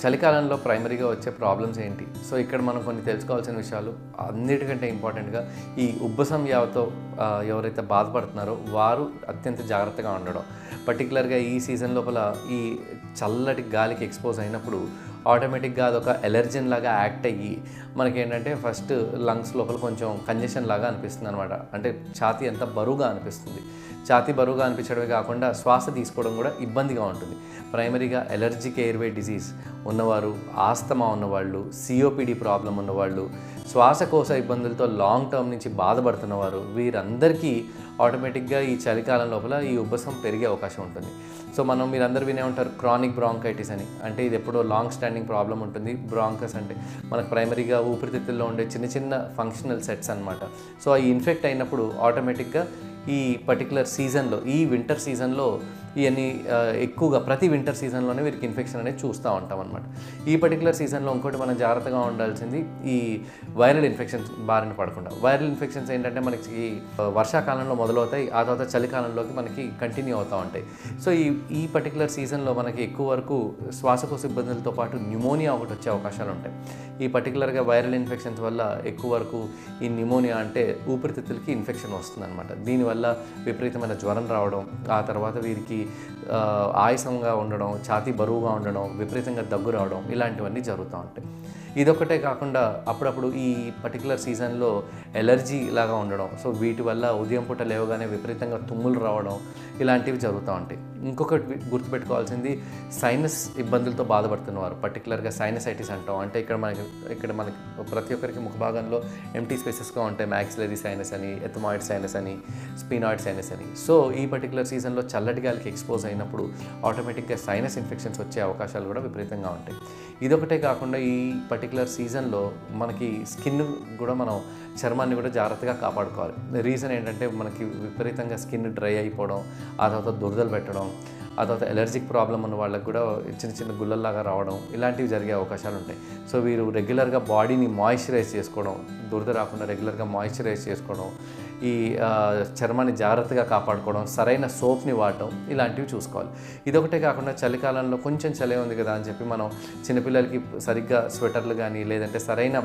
చలికాలంలో ప్రైమరీగా వచ్చే ప్రాబ్లమ్స్ ఏంటి? సో ఇక్కడ మనం కొన్ని తెలుసుకోవాల్సిన విషయాలు అన్నిటికంటే ఇంపార్టెంట్‌గా ఈ ఉబ్బసం వ్యాధితో ఎవరైతే బాధపడుతున్నారో వారు అత్యంత జాగ్రత్తగా ఉండడం. పర్టిక్యులర్‌గా ఈ సీజన్ లోపల ఈ చల్లటి గాలికి ఎక్స్‌పోజ్ అయినప్పుడు ఆటోమేటిక్‌గా అదొక అలెర్జెన్ లాగా యాక్ట్ అయ్యి మనకేంటంటే ఫస్ట్ లంగ్స్ లోపల కొంచెం కంజెషన్ లాగా అనిపిస్తుందనమాట. అంటే ఛాతీ అంతా బరువుగా అనిపిస్తుంది. ఛాతీ బరువుగా అనిపించడమే కాకుండా శ్వాస తీసుకోవడం కూడా ఇబ్బందిగా ఉంటుంది. ప్రైమరీగా అలర్జిక్ ఎయిర్వే డిసీజ్ ఉన్నవారు, ఆస్తమా ఉన్నవాళ్ళు, సిఓపిడి ప్రాబ్లం ఉన్నవాళ్ళు, శ్వాసకోశ ఇబ్బందులతో లాంగ్ టర్మ్ నుంచి బాధపడుతున్నవారు వీరందరికీ ఆటోమేటిక్గా ఈ చలికాలం లోపల ఈ ఉబ్బసం పెరిగే అవకాశం ఉంటుంది. సో మీరందరూ వినే ఉంటారు క్రానిక్ బ్రాంకైటిస్ అని. అంటే ఇది ఎప్పుడో లాంగ్ స్టాండింగ్ ప్రాబ్లం ఉంటుంది. బ్రాంకస్ అంటే మనకు ప్రైమరీగా ఊపిరితిత్తుల్లో ఉండే చిన్న చిన్న ఫంక్షనల్ సెట్స్ అనమాట. సో ఈ ఇన్ఫెక్ట్ అయినప్పుడు ఆటోమేటిక్గా ఈ పర్టికులర్ సీజన్లో, ఈ వింటర్ సీజన్లో ఇవన్నీ ఎక్కువగా ప్రతి వింటర్ సీజన్లోనే వీరికి ఇన్ఫెక్షన్ అనేది చూస్తూ ఉంటాం అనమాట. ఈ పర్టికులర్ సీజన్లో ఇంకోటి మనం జాగ్రత్తగా ఉండాల్సింది ఈ వైరల్ ఇన్ఫెక్షన్స్ బారిన పడకుండా. వైరల్ ఇన్ఫెక్షన్స్ ఏంటంటే మనకి వర్షాకాలంలో మొదలవుతాయి, ఆ తర్వాత చలికాలంలోకి మనకి కంటిన్యూ అవుతూ ఉంటాయి. సో ఈ పర్టికులర్ సీజన్లో మనకి ఎక్కువ వరకు శ్వాసకోశ ఇబ్బందులతో పాటు న్యూమోనియా ఒకటి వచ్చే అవకాశాలు ఉంటాయి. ఈ పర్టికులర్గా వైరల్ ఇన్ఫెక్షన్స్ వల్ల ఎక్కువ వరకు ఈ న్యూమోనియా అంటే ఊపిరితిత్తులకి ఇన్ఫెక్షన్ వస్తుందన్నమాట. దీనివల్ల విపరీతమైన జ్వరం రావడం, ఆ తర్వాత వీరికి ఆయాసంగా ఉండడం, ఛాతీ బరువుగా ఉండడం, విపరీతంగా దగ్గు రావడం ఇలాంటివన్నీ జరుగుతూ ఉంటాయి. ఇదొక్కటే కాకుండా అప్పుడప్పుడు ఈ పర్టికులర్ సీజన్లో ఎలర్జీ లాగా ఉండడం, సో వీటి వల్ల ఉదయం పూట లేవగానే విపరీతంగా తుమ్ములు రావడం ఇలాంటివి జరుగుతూ ఉంటాయి. ఇంకొకటి గుర్తుపెట్టుకోవాల్సింది సైనస్ ఇబ్బందులతో బాధపడుతున్నవారు, పర్టికులర్గా సైనసైటిస్ అంటాం. అంటే ఇక్కడ మనకి ప్రతి ఒక్కరికి ముఖ భాగంలో ఎంటీ స్పేసెస్గా ఉంటాయి. మ్యాక్సిలరీ సైనస్ అని, ఎథమాయిడ్ సైనస్ అని, స్పినాయిడ్ సైనస్ అని. సో ఈ పర్టికులర్ సీజన్లో చల్లటి గాలికి ఎక్స్పోజ్ అయినప్పుడు ఆటోమేటిక్గా సైనస్ ఇన్ఫెక్షన్స్ వచ్చే అవకాశాలు కూడా విపరీతంగా ఉంటాయి. ఇదొకటే కాకుండా ఈ పర్టికులర్ సీజన్లో మనకి స్కిన్ కూడా మనం చర్మాన్ని కూడా జాగ్రత్తగా కాపాడుకోవాలి. రీజన్ ఏంటంటే మనకి విపరీతంగా స్కిన్ డ్రై అయిపోవడం, ఆ తర్వాత దురదలు పెట్టడం, ఆ తర్వాత ఎలర్జిక్ ప్రాబ్లం ఉన్న వాళ్ళకి కూడా చిన్న చిన్న గుల్లల్లాగా రావడం ఇలాంటివి జరిగే అవకాశాలు ఉంటాయి. సో వీరు రెగ్యులర్గా బాడీని మాయిశ్చరైజ్ చేసుకోవడం, దురద రాకుండా రెగ్యులర్గా మాయిశ్చరైజ్ చేసుకోవడం, ఈ చర్మాన్ని జాగ్రత్తగా కాపాడుకోవడం, సరైన సోప్ని వాడటం ఇలాంటివి చూసుకోవాలి. ఇదొకటే కాకుండా చలికాలంలో కొంచెం చలి ఉంది కదా అని చెప్పి మనం చిన్నపిల్లలకి సరిగ్గా స్వెటర్లు కానీ లేదంటే సరైన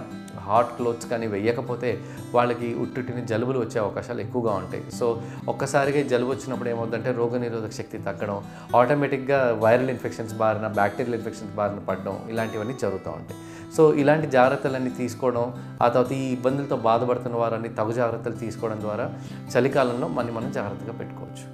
హాట్ క్లోత్స్ కానీ వేయకపోతే వాళ్ళకి ఉట్టుటిని జలుబులు వచ్చే అవకాశాలు ఎక్కువగా ఉంటాయి. సో ఒక్కసారిగా జలుబు వచ్చినప్పుడు ఏమవుతుందంటే రోగనిరోధక శక్తి తగ్గడం, ఆటోమేటిక్గా వైరల్ ఇన్ఫెక్షన్స్ బారిన, బ్యాక్టీరియల్ ఇన్ఫెక్షన్స్ బారిన పడడం ఇలాంటివన్నీ జరుగుతూ ఉంటాయి. సో ఇలాంటి జాగ్రత్తలన్నీ తీసుకోవడం, ఆ తర్వాత ఈ ఇబ్బందులతో బాధపడుతున్న వారని తగు జాగ్రత్తలు తీసుకోవడం ద్వారా చలికాలంలో మనం జాగ్రత్తగా పెట్టుకోవచ్చు.